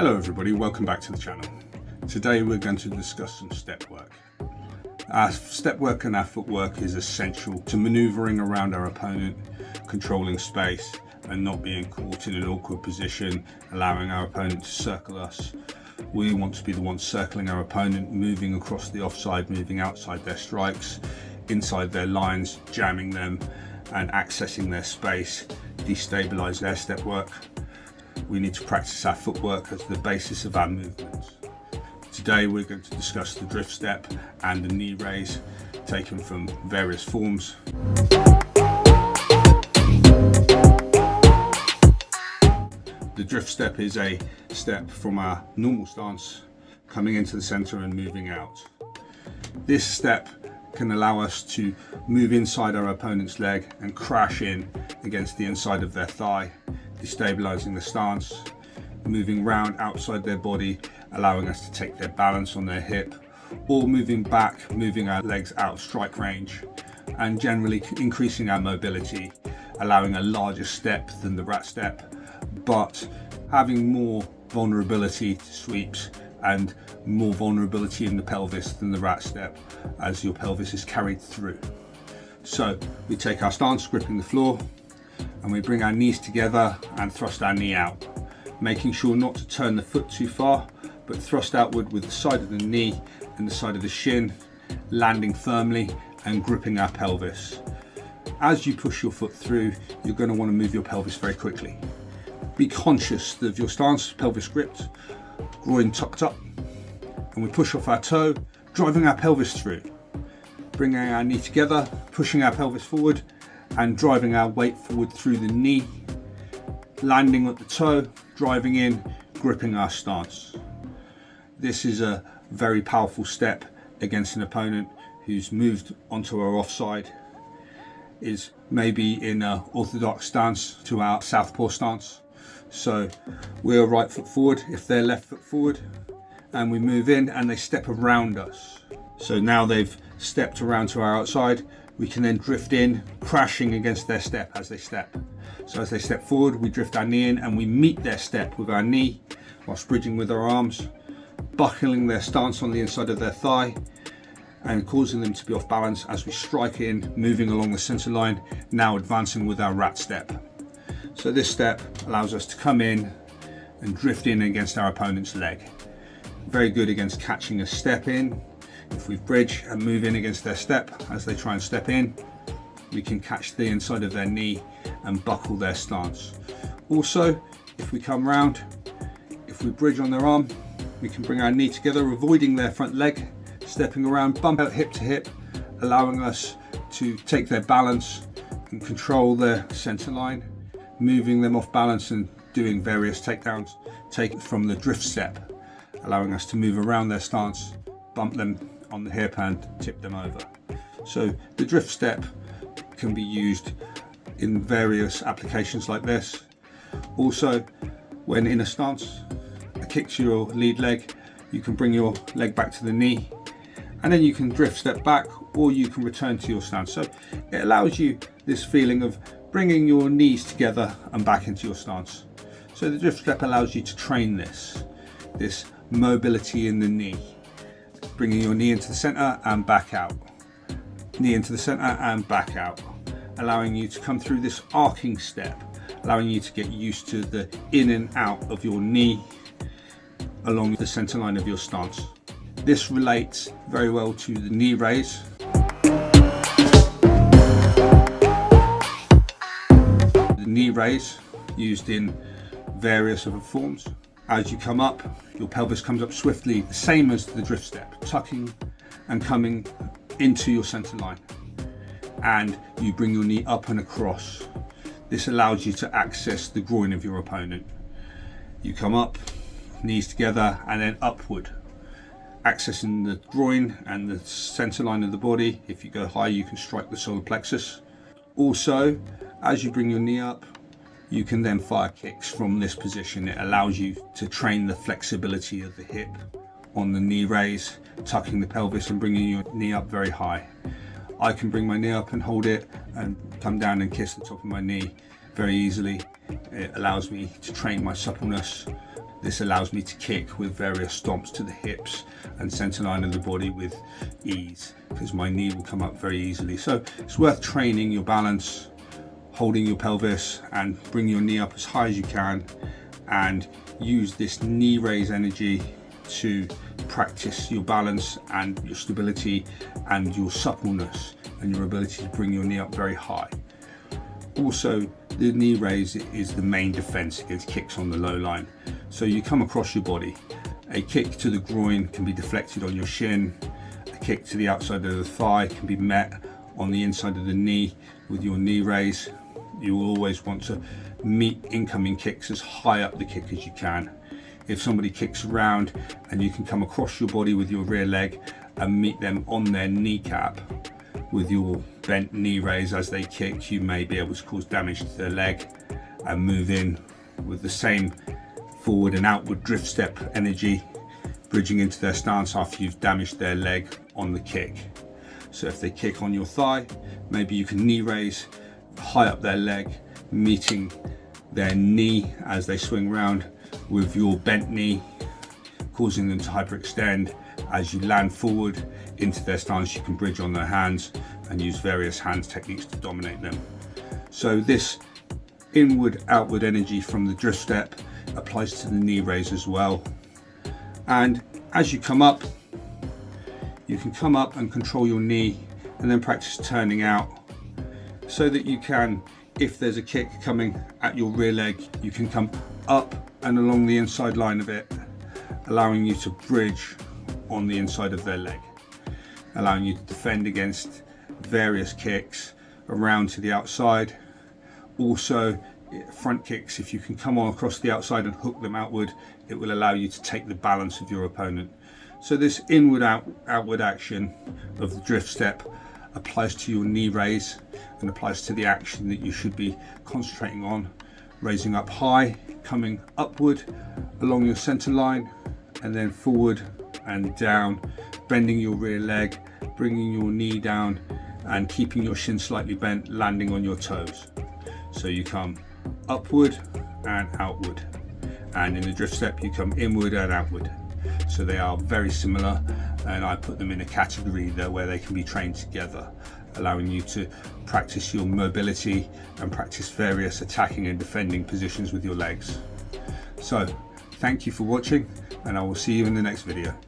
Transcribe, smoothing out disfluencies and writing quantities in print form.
Hello everybody, welcome back to the channel. Today we're going to discuss some step work. Our step work and our footwork is essential to manoeuvring around our opponent, controlling space and not being caught in an awkward position, allowing our opponent to circle us. We want to be the ones circling our opponent, moving across the offside, moving outside their strikes, inside their lines, jamming them and accessing their space, destabilise their step work. We need to practice our footwork as the basis of our movements. Today we're going to discuss the drift step and the knee raise, taken from various forms. The drift step is a step from our normal stance, coming into the centre and moving out. This step can allow us to move inside our opponent's leg and crash in against the inside of their thigh, destabilising the stance, moving round outside their body, allowing us to take their balance on their hip, or moving back, moving our legs out of strike range, and generally increasing our mobility, allowing a larger step than the rat step, but having more vulnerability to sweeps and more vulnerability in the pelvis than the rat step, as your pelvis is carried through. So we take our stance, gripping the floor, and we bring our knees together and thrust our knee out, making sure not to turn the foot too far, but thrust outward with the side of the knee and the side of the shin, landing firmly and gripping our pelvis. As you push your foot through, you're going to want to move your pelvis very quickly. Be conscious of your stance, pelvis gripped, groin tucked up, and we push off our toe, driving our pelvis through. Bringing our knee together, pushing our pelvis forward and driving our weight forward through the knee, landing at the toe, driving in, gripping our stance. This is a very powerful step against an opponent who's moved onto our offside, is maybe in an orthodox stance to our southpaw stance. So we're right foot forward if they're left foot forward, and we move in and they step around us. So now they've stepped around to our outside, we can then drift in, crashing against their step as they step. So as they step forward, we drift our knee in and we meet their step with our knee whilst bridging with our arms, buckling their stance on the inside of their thigh and causing them to be off balance as we strike in, moving along the centre line, now advancing with our rat step. So this step allows us to come in and drift in against our opponent's leg. Very good against catching a step in. If we bridge and move in against their step as they try and step in, we can catch the inside of their knee and buckle their stance. Also, if we come round, if we bridge on their arm, we can bring our knee together, avoiding their front leg, stepping around, bump out hip to hip, allowing us to take their balance and control their centre line, moving them off balance and doing various takedowns, take it from the drift step, allowing us to move around their stance, bump them on the hip and tip them over. So the drift step can be used in various applications like this. Also, when in a stance, a kick to your lead leg, you can bring your leg back to the knee and then you can drift step back, or you can return to your stance. So it allows you this feeling of bringing your knees together and back into your stance. So the drift step allows you to train this mobility in the knee, bringing your knee into the centre and back out, knee into the centre and back out, allowing you to come through this arcing step, allowing you to get used to the in and out of your knee along the centre line of your stance. This relates very well to the knee raise. The knee raise used in various other forms. As you come up, your pelvis comes up swiftly, the same as the drift step, tucking and coming into your centre line. And you bring your knee up and across. This allows you to access the groin of your opponent. You come up, knees together, and then upward, accessing the groin and the centre line of the body. If you go high, you can strike the solar plexus. Also, as you bring your knee up, you can then fire kicks from this position. It allows you to train the flexibility of the hip on the knee raise, tucking the pelvis and bringing your knee up very high. I can bring my knee up and hold it and come down and kiss the top of my knee very easily. It allows me to train my suppleness This allows me to kick with various stomps to the hips and center line of the body with ease, because my knee will come up very easily. So it's worth training your balance, holding your pelvis and bring your knee up as high as you can, and use this knee raise energy to practice your balance and your stability and your suppleness and your ability to bring your knee up very high. Also, the knee raise is the main defense against kicks on the low line. So you come across your body. A kick to the groin can be deflected on your shin. A kick to the outside of the thigh can be met on the inside of the knee with your knee raise. You will always want to meet incoming kicks as high up the kick as you can. If somebody kicks around and you can come across your body with your rear leg and meet them on their kneecap with your bent knee raise as they kick, you may be able to cause damage to their leg and move in with the same forward and outward drift step energy, bridging into their stance after you've damaged their leg on the kick. So if they kick on your thigh, maybe you can knee raise high up their leg, meeting their knee as they swing round with your bent knee, causing them to hyperextend. As you land forward into their stance, you can bridge on their hands and use various hands techniques to dominate them. So this inward outward energy from the drift step applies to the knee raise as well. And as you come up, you can come up and control your knee and then practice turning out, so that you can, if there's a kick coming at your rear leg, you can come up and along the inside line of it, allowing you to bridge on the inside of their leg, allowing you to defend against various kicks around to the outside. Also front kicks, if you can come on across the outside and hook them outward, it will allow you to take the balance of your opponent. So this inward outward action of the drift step applies to your knee raise and applies to the action that you should be concentrating on, raising up high, coming upward along your center line, and then forward and down, bending your rear leg, bringing your knee down and keeping your shin slightly bent, landing on your toes. So you come upward and outward, and in the drift step you come inward and outward. So they are very similar, and I put them in a category there where they can be trained together, allowing you to practice your mobility and practice various attacking and defending positions with your legs. So thank you for watching, and I will see you in the next video.